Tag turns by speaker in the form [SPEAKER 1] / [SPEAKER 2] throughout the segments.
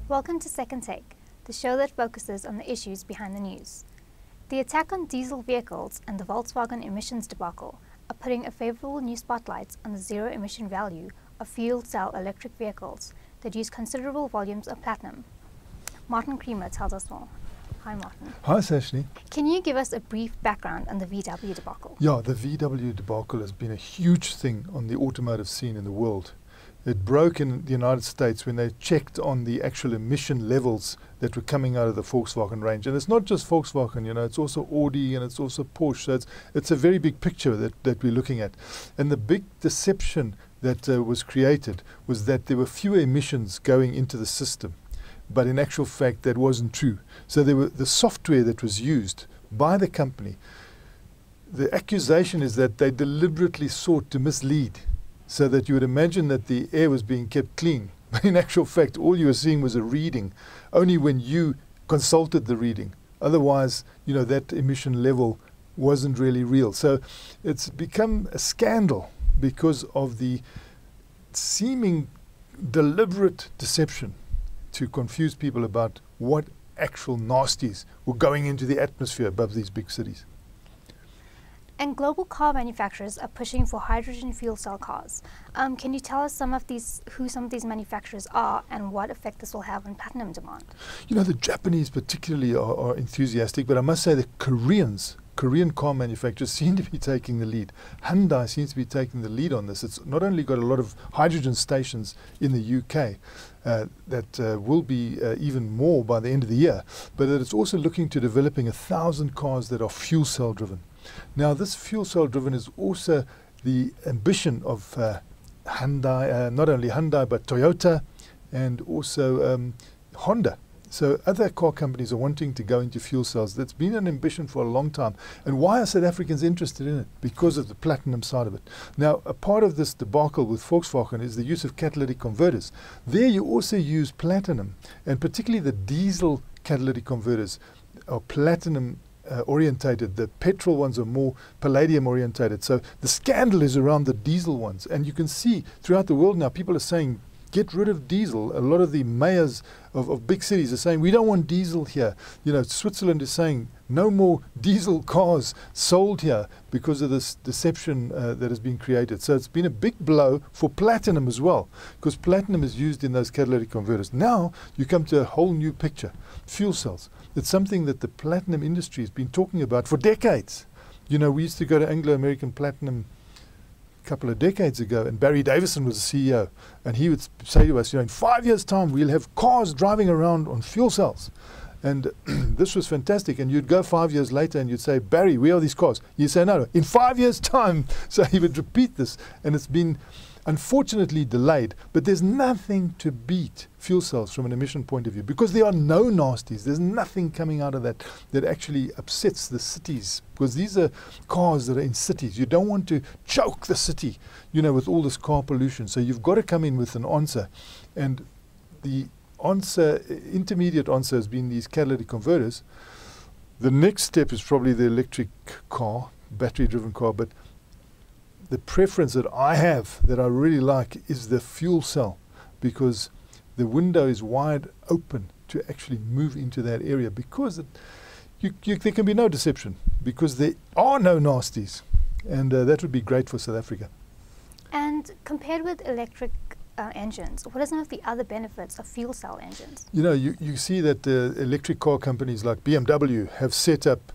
[SPEAKER 1] Welcome to Second Take, the show that focuses on the issues behind the news. The attack on diesel vehicles and the Volkswagen emissions debacle are putting a favourable new spotlight on the zero-emission value of fuel cell electric vehicles that use considerable volumes of platinum. Martin Creamer tells us more. Hi Martin.
[SPEAKER 2] Hi Sashnee.
[SPEAKER 1] Can you give us a brief background on the VW debacle?
[SPEAKER 2] Yeah, the VW debacle has been a huge thing on the automotive scene in the world. It broke in the United States when they checked on the actual emission levels that were coming out of the Volkswagen range. And it's not just Volkswagen, it's also Audi and it's also Porsche. So it's a very big picture that we're looking at. And the big deception that was created was that there were fewer emissions going into the system. But in actual fact, that wasn't true. So the software that was used by the company, the accusation is that they deliberately sought to mislead, so that you would imagine that the air was being kept clean. But in actual fact, all you were seeing was a reading, only when you consulted the reading. Otherwise, that emission level wasn't really real. So it's become a scandal because of the seeming deliberate deception to confuse people about what actual nasties were going into the atmosphere above these big cities.
[SPEAKER 1] And global car manufacturers are pushing for hydrogen fuel cell cars. Can you tell us who some of these manufacturers are and what effect this will have on platinum demand?
[SPEAKER 2] The Japanese particularly are enthusiastic, but I must say the Korean car manufacturers seem to be taking the lead. Hyundai seems to be taking the lead on this. It's not only got a lot of hydrogen stations in the UK that will be even more by the end of the year, but that it's also looking to developing 1,000 cars that are fuel cell driven. Now, this fuel cell driven is also the ambition of Hyundai, not only Hyundai, but Toyota and also Honda. So other car companies are wanting to go into fuel cells. That's been an ambition for a long time. And why are South Africans interested in it? Because of the platinum side of it. Now, a part of this debacle with Volkswagen is the use of catalytic converters. There you also use platinum, and particularly the diesel catalytic converters are platinum orientated. The petrol ones are more palladium orientated. So the scandal is around the diesel ones. And you can see throughout the world now, people are saying, get rid of diesel. A lot of the mayors of big cities are saying, we don't want diesel here. Switzerland is saying, no more diesel cars sold here because of this deception that has been created. So it's been a big blow for platinum as well, because platinum is used in those catalytic converters. Now you come to a whole new picture, fuel cells. It's something that the platinum industry has been talking about for decades. We used to go to Anglo-American Platinum couple of decades ago, and Barry Davison was the CEO, and he would say to us, in 5 years' time we'll have cars driving around on fuel cells. And this was fantastic. And you'd go 5 years later and you'd say, Barry, where are these cars? You'd say, no, in 5 years' time. So he would repeat this, and it's been unfortunately delayed, but there's nothing to beat fuel cells from an emission point of view, because there are no nasties. There's nothing coming out of that actually upsets the cities, because these are cars that are in cities. You don't want to choke the city, with all this car pollution. So you've got to come in with an answer. And the answer, intermediate answer, has been these catalytic converters. The next step is probably the electric car, battery-driven car, but the preference that I have, that I really like, is the fuel cell, because the window is wide open to actually move into that area, because there can be no deception, because there are no nasties, and that would be great for South Africa.
[SPEAKER 1] And compared with electric engines, what are some of the other benefits of fuel cell engines?
[SPEAKER 2] You see that electric car companies like BMW have set up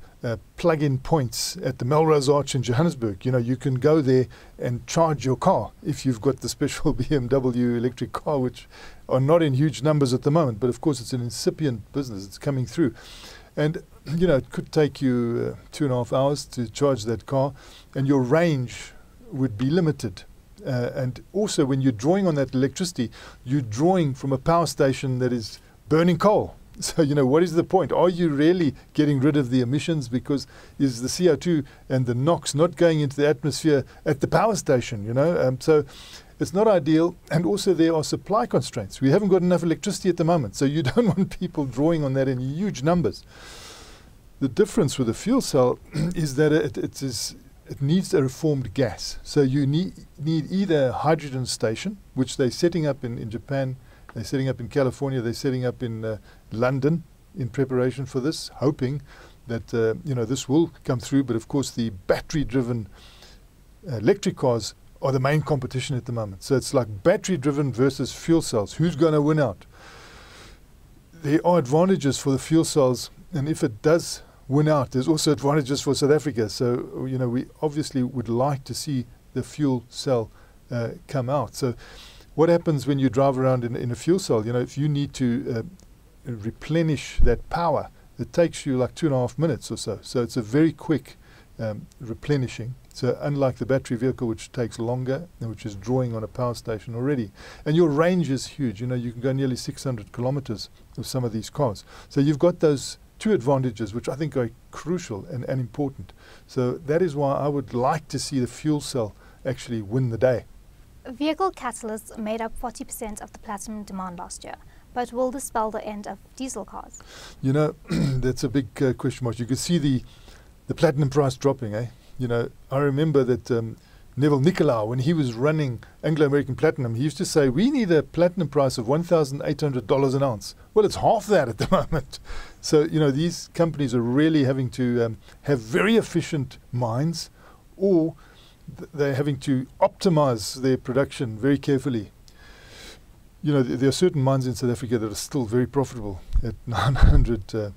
[SPEAKER 2] plug-in points at the Melrose Arch in Johannesburg. You can go there and charge your car if you've got the special BMW electric car, which are not in huge numbers at the moment, but of course it's an incipient business. It's coming through. And, it could take you 2.5 hours to charge that car, and your range would be limited. And also, when you're drawing on that electricity, you're drawing from a power station that is burning coal. So, what is the point? Are you really getting rid of the emissions? Because is the CO2 and the NOx not going into the atmosphere at the power station, So it's not ideal. And also there are supply constraints. We haven't got enough electricity at the moment. So you don't want people drawing on that in huge numbers. The difference with a fuel cell is that it needs a reformed gas. So you need either a hydrogen station, which they're setting up in Japan They're setting up in California. They're setting up in London in preparation for this, hoping that this will come through. But of course, the battery-driven electric cars are the main competition at the moment. So it's like battery-driven versus fuel cells. Who's going to win out? There are advantages for the fuel cells, and if it does win out, there's also advantages for South Africa. So, we obviously would like to see the fuel cell come out. So what happens when you drive around in a fuel cell? If you need to replenish that power, it takes you like 2.5 minutes or so. So it's a very quick replenishing. So unlike the battery vehicle, which takes longer and which is drawing on a power station already. And your range is huge. You can go nearly 600 kilometers with some of these cars. So you've got those two advantages, which I think are crucial and important. So that is why I would like to see the fuel cell actually win the day.
[SPEAKER 1] Vehicle catalysts made up 40% of the platinum demand last year. But will this spell the end of diesel cars?
[SPEAKER 2] That's a big question mark. You can see the platinum price dropping, eh? I remember that Neville Nicolau, when he was running Anglo-American Platinum, he used to say, we need a platinum price of $1,800 an ounce. Well, it's half that at the moment. So, these companies are really having to have very efficient mines, or they're having to optimize their production very carefully. There are certain mines in South Africa that are still very profitable at $900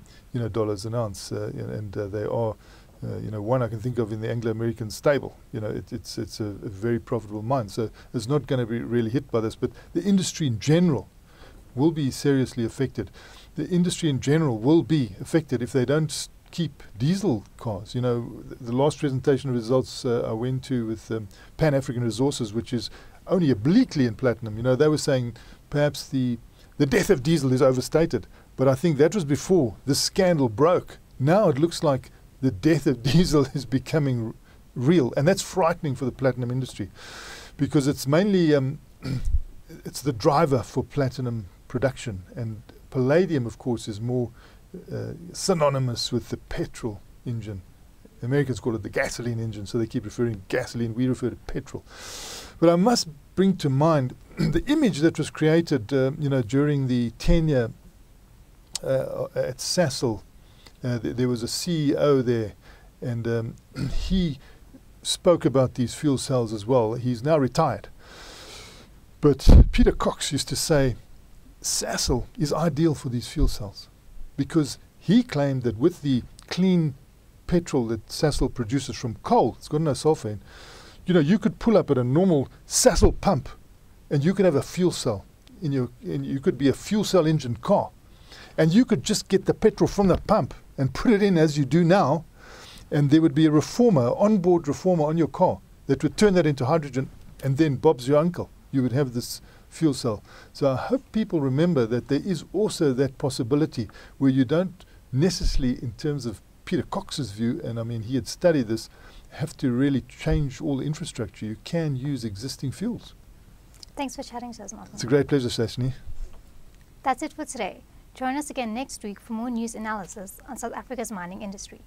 [SPEAKER 2] dollars an ounce, and they are one I can think of in the Anglo-American stable. It's a very profitable mine, so it's not going to be really hit by this. But the industry in general will be seriously affected. The industry in general will be affected if they don't keep diesel cars. The last presentation of results I went to with Pan-African Resources, which is only obliquely in platinum. They were saying perhaps the death of diesel is overstated, but I think that was before this scandal broke. Now it looks like the death of diesel is becoming real, and that's frightening for the platinum industry, because it's mainly it's the driver for platinum production, and palladium, of course, is more synonymous with the petrol engine. The Americans call it the gasoline engine, so they keep referring to gasoline. We refer to petrol. But I must bring to mind the image that was created, during the tenure at Sasol. There was a CEO there, and he spoke about these fuel cells as well. He's now retired. But Peter Cox used to say, Sasol is ideal for these fuel cells, because he claimed that with the clean petrol that Sasol produces from coal, it's got no sulfur in, you could pull up at a normal Sasol pump and you could have a fuel cell you could be a fuel cell engine car, and you could just get the petrol from the pump and put it in as you do now, and there would be a reformer, onboard reformer on your car that would turn that into hydrogen, and then Bob's your uncle. You would have this fuel cell. So I hope people remember that there is also that possibility where you don't necessarily, in terms of Peter Cox's view, and I mean he had studied this, have to really change all the infrastructure. You can use existing fuels.
[SPEAKER 1] Thanks for chatting to us, Martin.
[SPEAKER 2] It's a great pleasure, Sashnee.
[SPEAKER 1] That's it for today. Join us again next week for more news analysis on South Africa's mining industry.